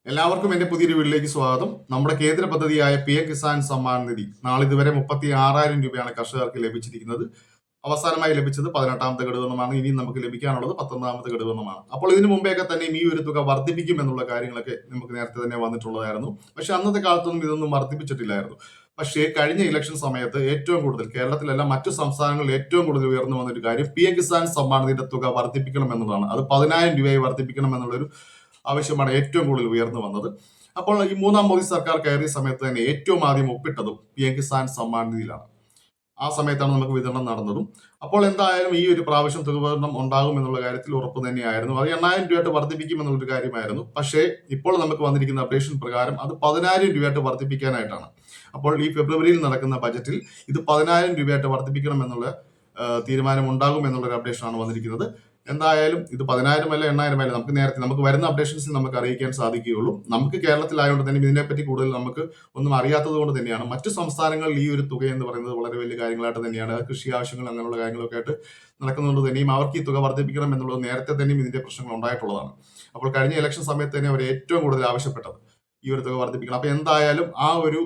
എല്ലാവർക്കും എന്റെ പുതിയൊരു വീട്ടിലേക്ക് സ്വാഗതം. നമ്മുടെ കേന്ദ്ര പദ്ധതിയായ PM കിസാൻ സമ്മാൻ നിധി നാളിതുവരെ 36,000 രൂപയാണ് കർഷകർക്ക് ലഭിച്ചിരിക്കുന്നത്. അവസാനമായി ലഭിച്ചത് 18ാമത്തെ ഗഡുവിനമാണ്. ഇനി നമുക്ക് ലഭിക്കാനുള്ളത് 19ാമത്തെ ഗഡുവിനമാണ്. അപ്പോൾ ഇതിനു മുമ്പേയൊക്കെ തന്നെ ഈ ഒരു തുക വർദ്ധിപ്പിക്കും എന്നുള്ള കാര്യങ്ങളൊക്കെ നമുക്ക് നേരത്തെ തന്നെ വന്നിട്ടുള്ളതായിരുന്നു. പക്ഷെ അന്നത്തെ കാലത്തൊന്നും ഇതൊന്നും വർദ്ധിപ്പിച്ചിട്ടില്ലായിരുന്നു. പക്ഷേ കഴിഞ്ഞ ഇലക്ഷൻ സമയത്ത് ഏറ്റവും കൂടുതൽ കേരളത്തിലല്ല മറ്റു സംസ്ഥാനങ്ങളിൽ ഏറ്റവും കൂടുതൽ ഉയർന്നു വന്നൊരു കാര്യം PM കിസാൻ സമ്മാൻ നിധിയുടെ തുക വർദ്ധിപ്പിക്കണം എന്നുള്ളതാണ്. അത് 10,000 രൂപയായി വർദ്ധിപ്പിക്കണം എന്നുള്ളൊരു ആവശ്യമാണ് ഏറ്റവും കൂടുതൽ ഉയർന്നു വന്നത്. അപ്പോൾ ഈ മൂന്നാം മോദി സർക്കാർ കയറിയ സമയത്ത് തന്നെ ഏറ്റവും ആദ്യം ഒപ്പിട്ടതും PM കിസാൻ സമ്മാൻ നിധിയിലാണ്. ആ സമയത്താണ് നമുക്ക് വിതരണം നടന്നതും. അപ്പോൾ എന്തായാലും ഈ ഒരു പ്രാവശ്യം തുക വിതരണം ഉണ്ടാകും എന്നുള്ള കാര്യത്തിൽ ഉറപ്പ് തന്നെയായിരുന്നു. അത് 8,000 രൂപയായിട്ട് വർദ്ധിപ്പിക്കും എന്നുള്ളൊരു കാര്യമായിരുന്നു. പക്ഷേ ഇപ്പോൾ നമുക്ക് വന്നിരിക്കുന്ന അപ്ഡേഷൻ പ്രകാരം അത് 10,000 രൂപയായിട്ട് വർദ്ധിപ്പിക്കാനായിട്ടാണ്. അപ്പോൾ ഈ ഫെബ്രുവരിയിൽ നടക്കുന്ന ബജറ്റിൽ ഇത് 10,000 രൂപയായിട്ട് വർദ്ധിപ്പിക്കണം എന്നുള്ള തീരുമാനം ഉണ്ടാകും എന്നുള്ളൊരു അപ്ഡേഷനാണ് വന്നിരിക്കുന്നത്. എന്തായാലും ഇത് 10,000 അല്ല 8,000 അല്ല, നമുക്ക് വരുന്ന അപ്ഡേഷൻസിൽ നമുക്ക് അറിയിക്കാൻ സാധിക്കുകയുള്ളൂ. നമുക്ക് കേരളത്തിലായതുകൊണ്ട് തന്നെ ഇതിനെപ്പറ്റി കൂടുതൽ നമുക്ക് ഒന്നും അറിയാത്തത് കൊണ്ട് തന്നെയാണ്. മറ്റു സംസ്ഥാനങ്ങളിൽ ഈ ഒരു തുക എന്ന് പറയുന്നത് വളരെ വലിയ കാര്യങ്ങളായിട്ട് തന്നെയാണ്. കൃഷി ആവശ്യങ്ങൾ അങ്ങനെയുള്ള കാര്യങ്ങളൊക്കെ ആയിട്ട് നടക്കുന്നതുകൊണ്ട് തന്നെയും അവർക്ക് ഈ തുക വർദ്ധിപ്പിക്കണം എന്നുള്ളത് നേരത്തെ തന്നെയും ഇതിന്റെ പ്രശ്നങ്ങൾ ഉണ്ടായിട്ടുള്ളതാണ്. അപ്പോൾ കഴിഞ്ഞ ഇലക്ഷൻ സമയത്ത് തന്നെ അവർ ഏറ്റവും കൂടുതൽ ആവശ്യപ്പെട്ടത് ഈ ഒരു തുക വർദ്ധിപ്പിക്കണം. അപ്പൊ എന്തായാലും ആ ഒരു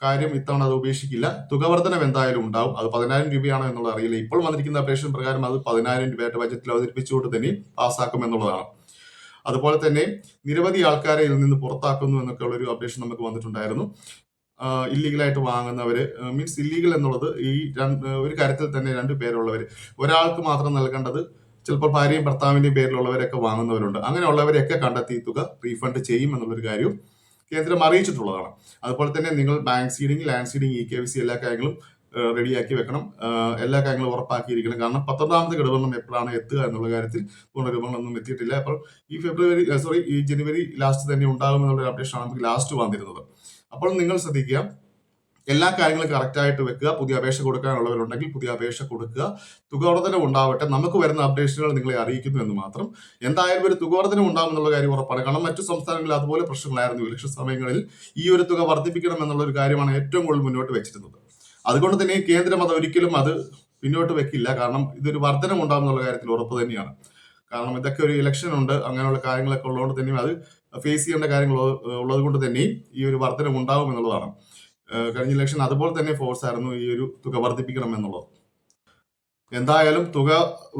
കാര്യം ഇത്തവണ അത് ഉപേക്ഷിക്കില്ല. തുക വർധനം എന്തായാലും ഉണ്ടാവും. അത് 10,000 രൂപയാണോ എന്നുള്ളത് അറിയില്ല. ഇപ്പോൾ വന്നിരിക്കുന്ന അപേക്ഷ പ്രകാരം അത് 10,000 രൂപയായിട്ട് ബജറ്റിൽ അവതരിപ്പിച്ചുകൊണ്ട് തന്നെ പാസ്സാക്കും എന്നുള്ളതാണ്. അതുപോലെ തന്നെ നിരവധി ആൾക്കാരെ ഇതിൽ നിന്ന് പുറത്താക്കുന്നു എന്നൊക്കെ ഉള്ള ഒരു അപ്ഡേഷൻ നമുക്ക് വന്നിട്ടുണ്ടായിരുന്നു. ഇല്ലീഗലായിട്ട് വാങ്ങുന്നവര്, മീൻസ് ഇല്ലീഗൽ എന്നുള്ളത് ഈ ഒരു കാര്യത്തിൽ തന്നെ 2 പേരുള്ളവർ, ഒരാൾക്ക് മാത്രം നൽകേണ്ടത് ചിലപ്പോൾ ഭാര്യയും ഭർത്താവിന്റെയും പേരിലുള്ളവരൊക്കെ വാങ്ങുന്നവരുണ്ട്. അങ്ങനെയുള്ളവരെയൊക്കെ കണ്ടെത്തി തുക റീഫണ്ട് ചെയ്യും എന്നുള്ളൊരു കാര്യവും കേന്ദ്രം അറിയിച്ചിട്ടുള്ളതാണ്. അതുപോലെ തന്നെ നിങ്ങൾ bank seeding, land seeding, EKYC എല്ലാ കാര്യങ്ങളും റെഡിയാക്കി വെക്കണം. എല്ലാ കാര്യങ്ങളും ഉറപ്പാക്കിയിരിക്കണം. കാരണം 19ാമത്തെ ഗഡുവിനം എപ്പോഴാണ് എത്തുക എന്നുള്ള കാര്യത്തിൽ ഗുണരൂപങ്ങളൊന്നും എത്തിയിട്ടില്ല. അപ്പോൾ ഈ ജനുവരി ലാസ്റ്റ് തന്നെ ഉണ്ടാകും എന്നുള്ള അപ്ഡേഷൻ ആണ് നമുക്ക് ലാസ്റ്റ് വന്നിരുന്നത്. അപ്പോൾ നിങ്ങൾ ശ്രദ്ധിക്കുക, എല്ലാ കാര്യങ്ങളും കറക്റ്റ് ആയിട്ട് വെക്കുക. പുതിയ അപേക്ഷ കൊടുക്കാനുള്ളവരുണ്ടെങ്കിൽ പുതിയ അപേക്ഷ കൊടുക്കുക. തുകവർധനം ഉണ്ടാവട്ടെ. നമുക്ക് വരുന്ന അപ്ഡേഷനുകൾ നിങ്ങളെ അറിയിക്കുന്നു എന്ന് മാത്രം. എന്തായാലും ഒരു തുകവർധനം ഉണ്ടാകും എന്നുള്ള കാര്യം ഉറപ്പാണ്. കാരണം മറ്റു സംസ്ഥാനങ്ങളിൽ അതുപോലെ പ്രശ്നങ്ങളായിരുന്നു. ഇലക്ഷൻ സമയങ്ങളിൽ ഈ ഒരു തുക വർദ്ധിപ്പിക്കണം എന്നുള്ള ഒരു കാര്യമാണ് ഏറ്റവും കൂടുതൽ മുന്നോട്ട് വെച്ചിരുന്നത്. അതുകൊണ്ട് തന്നെ കേന്ദ്രം അത് ഒരിക്കലും അത് പിന്നോട്ട് വെക്കില്ല. കാരണം ഇതൊരു വർധനം ഉണ്ടാകും എന്നുള്ള കാര്യത്തിൽ ഉറപ്പ് തന്നെയാണ്. കാരണം ഇതൊക്കെ ഒരു ഇലക്ഷൻ ഉണ്ട്, അങ്ങനെയുള്ള കാര്യങ്ങളൊക്കെ ഉള്ളതുകൊണ്ട് തന്നെയും അത് ഫേസ് ചെയ്യേണ്ട കാര്യങ്ങൾ ഉള്ളത് കൊണ്ട് തന്നെയും ഈ ഒരു വർധനം ഉണ്ടാകും എന്നുള്ളതാണ്. കഴിഞ്ഞ ഇലക്ഷൻ അതുപോലെ തന്നെ ഫോഴ്സ് ആയിരുന്നു ഈ ഒരു തുക വർദ്ധിപ്പിക്കണം എന്നുള്ളത്. എന്തായാലും തുക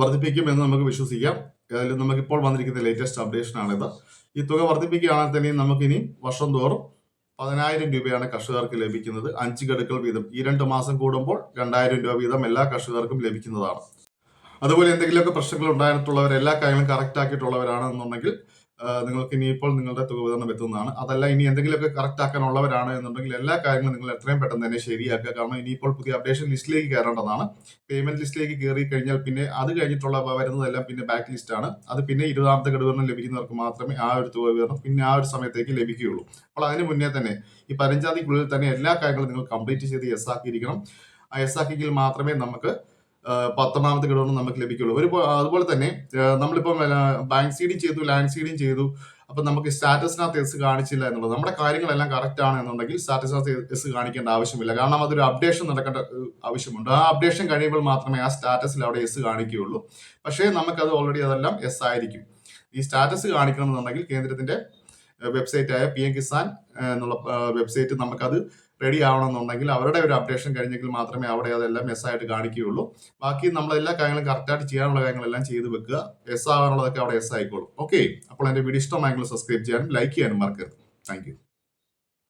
വർദ്ധിപ്പിക്കും എന്ന് നമുക്ക് വിശ്വസിക്കാം. ഏതായാലും നമുക്കിപ്പോൾ വന്നിരിക്കുന്ന ലേറ്റസ്റ്റ് അപ്ഡേഷൻ ആണിത്. ഈ തുക വർദ്ധിപ്പിക്കുകയാണെങ്കിൽ തന്നെയും നമുക്കിനി വർഷം തോറും 10,000 രൂപയാണ് കർഷകർക്ക് ലഭിക്കുന്നത്. 5 ഗഡുക്കൾ വീതം ഈ 2 മാസം കൂടുമ്പോൾ 2,000 രൂപ വീതം എല്ലാ കർഷകർക്കും ലഭിക്കുന്നതാണ്. അതുപോലെ എന്തെങ്കിലുമൊക്കെ പ്രശ്നങ്ങൾ ഉണ്ടായിട്ടുള്ളവർ, എല്ലാ കാര്യങ്ങളും കറക്റ്റ് ആക്കിയിട്ടുള്ളവരാണെന്നുണ്ടെങ്കിൽ നിങ്ങൾക്ക് ഇനിയിപ്പോൾ നിങ്ങളുടെ തുക വിതരണം എത്തുന്നതാണ്. അതല്ല ഇനി എന്തെങ്കിലുമൊക്കെ കറക്റ്റ് ആക്കാനുള്ളവരാണ് എന്നുണ്ടെങ്കിൽ എല്ലാ കാര്യങ്ങളും നിങ്ങൾ എത്രയും പെട്ടെന്ന് തന്നെ ശരിയാക്കുക. കാരണം ഇനിയിപ്പോൾ പുതിയ അപ്ഡേഷൻ ലിസ്റ്റിലേക്ക് കയറേണ്ടതാണ്. പേയ്മെന്റ് ലിസ്റ്റിലേക്ക് കയറി കഴിഞ്ഞാൽ പിന്നെ അത് കഴിഞ്ഞിട്ടുള്ള വരുന്നതെല്ലാം പിന്നെ ബാക്ക് ലിസ്റ്റ് ആണ്. അത് പിന്നെ 20ാമത്തെ ഗഡുവിനം ലഭിക്കുന്നവർക്ക് മാത്രമേ ആ ഒരു തുക വിതരണം പിന്നെ ആ ഒരു സമയത്തേക്ക് ലഭിക്കുകയുള്ളൂ. അപ്പോൾ അതിന് മുന്നേ തന്നെ ഈ 15ാം തീയതിക്കുള്ളിൽ തന്നെ എല്ലാ കാര്യങ്ങളും നിങ്ങൾ കംപ്ലീറ്റ് ചെയ്ത് യെസ് ആക്കിയിരിക്കണം. ആ യെസ് ആക്കിയെങ്കിൽ മാത്രമേ നമുക്ക് 19ാമത്തെ ഗഡുവിനം നമുക്ക് ലഭിക്കുള്ളൂ. അതുപോലെ തന്നെ നമ്മളിപ്പം ബാങ്ക് സീഡിങ് ചെയ്തു, ലാൻഡ് സീഡിങ് ചെയ്തു, അപ്പൊ നമുക്ക് സ്റ്റാറ്റസിനകത്ത് എസ് കാണിച്ചില്ല എന്നുള്ളത്. നമ്മുടെ കാര്യങ്ങളെല്ലാം കറക്റ്റ് ആണ് എന്നുണ്ടെങ്കിൽ സ്റ്റാറ്റസിനകത്ത് എസ് കാണിക്കേണ്ട ആവശ്യമില്ല. കാരണം അതൊരു അപ്ഡേഷൻ നടക്കേണ്ട ആവശ്യമുണ്ട്. ആ അപ്ഡേഷൻ കഴിയുമ്പോൾ മാത്രമേ ആ സ്റ്റാറ്റസിൽ അവിടെ എസ് കാണിക്കുകയുള്ളൂ. പക്ഷേ നമുക്കത് ഓൾറെഡി അതെല്ലാം എസ് ആയിരിക്കും. ഈ സ്റ്റാറ്റസ് കാണിക്കണം എന്നുണ്ടെങ്കിൽ കേന്ദ്രത്തിന്റെ വെബ്സൈറ്റ് ആയ PM കിസാൻ എന്നുള്ള വെബ്സൈറ്റ് നമുക്കത് റെഡി ആവണമെന്നുണ്ടെങ്കിൽ അവരുടെ ഒരു അപ്ഡേഷൻ കഴിഞ്ഞെങ്കിൽ മാത്രമേ അവിടെ അതെല്ലാം എസ് ആയിട്ട് കാണിക്കുകയുള്ളൂ. ബാക്കി നമ്മളെല്ലാ കാര്യങ്ങളും കറക്റ്റായിട്ട് ചെയ്യാനുള്ള കാര്യങ്ങളെല്ലാം ചെയ്ത് വെക്കുക. എസ് ആവാനുള്ളതൊക്കെ അവിടെ എസ് ആയിക്കോളും. ഓക്കെ, അപ്പോൾ എന്റെ വീഡിയോ ഇഷ്ടമായെങ്കിൽ സബ്സ്ക്രൈബ് ചെയ്യാനും ലൈക്ക് ചെയ്യാനും മറക്കരുത്. താങ്ക്